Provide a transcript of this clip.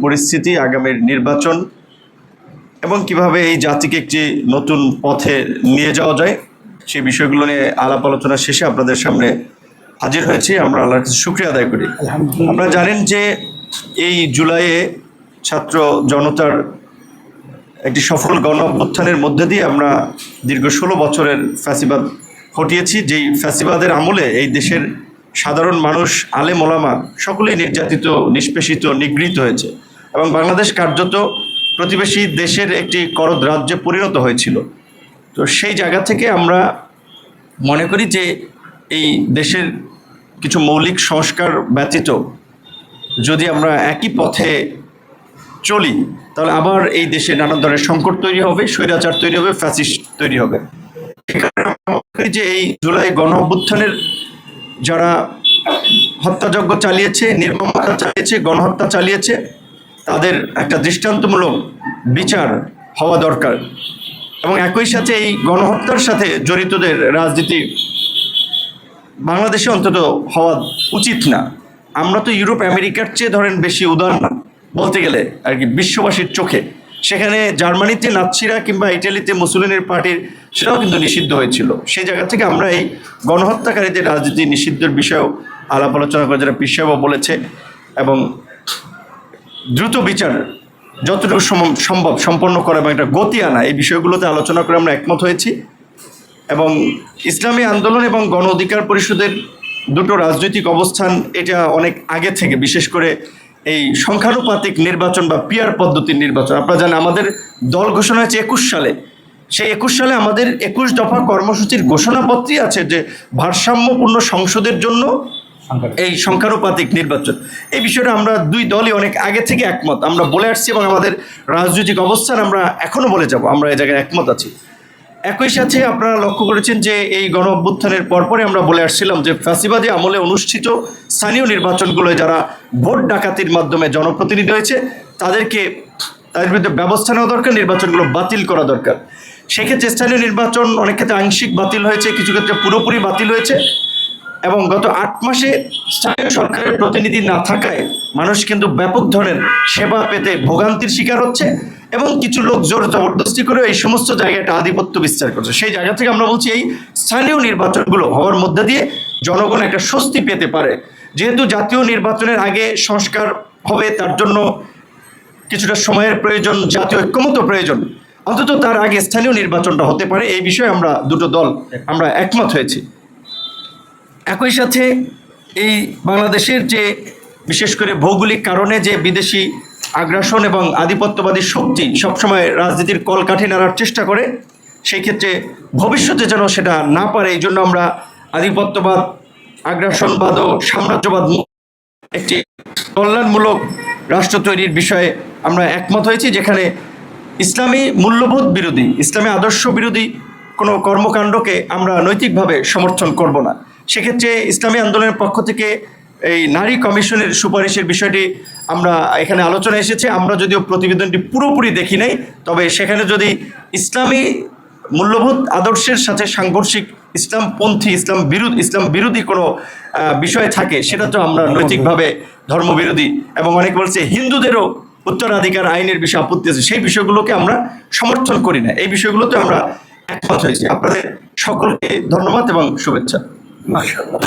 পরিস্থিতি, আগামীর নির্বাচন এবং কিভাবে এই জাতিকে একটি নতুন পথে নিয়ে যাওয়া যায় সেই বিষয়গুলো নিয়ে আলাপ আলোচনা শেষে আপনাদের সামনে হাজির হয়েছি। আমরা আল্লাহর কাছে শুকরিয়া আদায় করি। আপনারা জানেন যে এই জুলাইয়ে ছাত্র জনতার একটি সফল গণ অভ্যুত্থানের মধ্যে দিয়ে আমরা দীর্ঘ 16 বছরের ফ্যাসিবাদ হটিয়েছি। যেই ফ্যাসিবাদের আমলে এই দেশের সাধারণ মানুষ, আলেম ওলামা সকলেই নির্যাতিত, নিষ্পেষিত, নিগৃহীত হয়েছে এবং বাংলাদেশ কার্যত প্রতিবেশী দেশের একটি করদ রাজ্যে পরিণত হয়েছিল। তো সেই জায়গা থেকে আমরা মনে করি যে এই দেশের কিছু মৌলিক সংস্কার ব্যতীত যদি আমরা একই পথে চলি তাহলে আবার এই দেশে নানা ধরনের সংকট তৈরি হবে, স্বৈরাচার তৈরি হবে, ফ্যাসিস্ট তৈরি হবে। যে এই জুলাই গণ অভ্যুত্থানের যারা হত্যাযজ্ঞ চালিয়েছে, নির্মমতা চালিয়েছে, গণহত্যা চালিয়েছে, তাদের একটা দৃষ্টান্তমূলক বিচার হওয়া দরকার এবং একই সাথে এই গণহত্যার সাথে জড়িতদের রাজনীতি বাংলাদেশে অন্তত হওয়া উচিত না। আমরা তো ইউরোপ আমেরিকার চেয়ে ধরেন বেশি উদার না বলতে গেলে আর কি বিশ্ববাসীর চোখে। সেখানে জার্মানিতে নাৎসিরা কিংবা ইটালিতে মুসোলিনির পার্টির সেটাও কিন্তু নিষিদ্ধ হয়েছিল। সেই জায়গা থেকে আমরা এই গণহত্যাকারীদের রাজনীতি নিষিদ্ধের বিষয়েও আলাপ আলোচনা করে, যারা পীর সাহেবও বলেছে, এবং দ্রুত বিচার যতটুকু সম্ভব সম্পন্ন করা এবং একটা গতি আনা, এই বিষয়গুলোতে আলোচনা করে আমরা একমত হয়েছি। এবং ইসলামী আন্দোলন এবং গণ অধিকার পরিষদের দুটো রাজনৈতিক অবস্থান এটা অনেক আগে থেকে, বিশেষ করে এই সংখ্যানুপাতিক নির্বাচন বা পিয়ার পদ্ধতির নির্বাচন, আপনারা জানেন আমাদের দল ঘোষণা হয়েছে 21 সালে। সেই 21 সালে আমাদের 21 দফা কর্মসূচির ঘোষণাপত্রই আছে যে ভারসাম্যপূর্ণ সংসদের জন্য এই সংখ্যানুপাতিক নির্বাচন। এই বিষয়টা আমরা দুই দলই অনেক আগে থেকে একমত, আমরা বলে আসছি এবং আমাদের রাজনৈতিক অবস্থান আমরা এখনও বলে যাব, আমরা এই জায়গায় একমত আছি। একই সাথে আপনারা লক্ষ্য করেছেন যে এই গণ অভ্যুত্থানের পরপরই আমরা বলে আসছিলাম যে ফ্যাসিবাদী আমলে অনুষ্ঠিত স্থানীয় নির্বাচনগুলোয় যারা ভোট ডাকাতির মাধ্যমে জনপ্রতিনিধি হয়েছে তাদের বিরুদ্ধে ব্যবস্থা নেওয়া দরকার, নির্বাচনগুলো বাতিল করা দরকার। সেক্ষেত্রে স্থানীয় নির্বাচন অনেক ক্ষেত্রে আংশিক বাতিল হয়েছে, কিছু ক্ষেত্রে পুরোপুরি বাতিল হয়েছে এবং গত 8 মাসে স্থানীয় সরকারের প্রতিনিধি না থাকায় মানুষ কিন্তু ব্যাপক ধরনের সেবা পেতে ভোগান্তির শিকার হচ্ছে এবং কিছু লোক জোর জবরদস্তি করে এই সমস্ত জায়গায় একটা আধিপত্য বিস্তার করছে। সেই জায়গা থেকে আমরা বলছি এই স্থানীয় নির্বাচনগুলো হওয়ার মধ্যে দিয়ে জনগণ একটা স্বস্তি পেতে পারে। যেহেতু জাতীয় নির্বাচনের আগে সংস্কার হবে, তার জন্য কিছুটা সময়ের প্রয়োজন, জাতীয় ঐক্যমত প্রয়োজন, অন্তত তার আগে স্থানীয় নির্বাচনটা হতে পারে। এই বিষয়ে আমরা দুটো দল আমরা একমত হয়েছি। একই সাথে এই বাংলাদেশের যে বিশেষ করে ভৌগোলিক কারণে যে বিদেশি আগ্রাসন এবং আধিপত্যবাদী শক্তি সবসময় রাজনীতির কলকাঠি নাড়ার চেষ্টা করে, সেই ক্ষেত্রে ভবিষ্যতে যেন সেটা না পারে, এই জন্য আমরা আধিপত্যবাদ, আগ্রাসনবাদ ও সাম্রাজ্যবাদ একটি কল্যাণমূলক রাষ্ট্র তৈরির বিষয়ে আমরা একমত হয়েছি, যেখানে ইসলামী মূল্যবোধ বিরোধী, ইসলামী আদর্শ বিরোধী কোনো কর্মকাণ্ডকে আমরা নৈতিকভাবে সমর্থন করব না। সেক্ষেত্রে ইসলামী আন্দোলনের পক্ষ থেকে এই নারী কমিশনের সুপারিশের বিষয়টি আমরা এখানে আলোচনা এসেছে। আমরা যদিও প্রতিবেদনটি পুরোপুরি দেখি নাই, তবে সেখানে যদি ইসলামী মূল্যবোধ আদর্শের সাথে সাংঘর্ষিক ইসলামপন্থী, ইসলাম বিরোধী কোনো বিষয় থাকে, সেটা তো আমরা নৈতিকভাবে ধর্মবিরোধী এবং অনেকে বলছে হিন্দুদেরও উত্তরাধিকার আইনের বিষয়ে আপত্তি আছে, সেই বিষয়গুলোকে আমরা সমর্থন করি না। এই বিষয়গুলোতে আমরা একমত হয়েছি। আপনাদের সকলকে ধন্যবাদ এবং শুভেচ্ছা। মাশাআল্লাহ।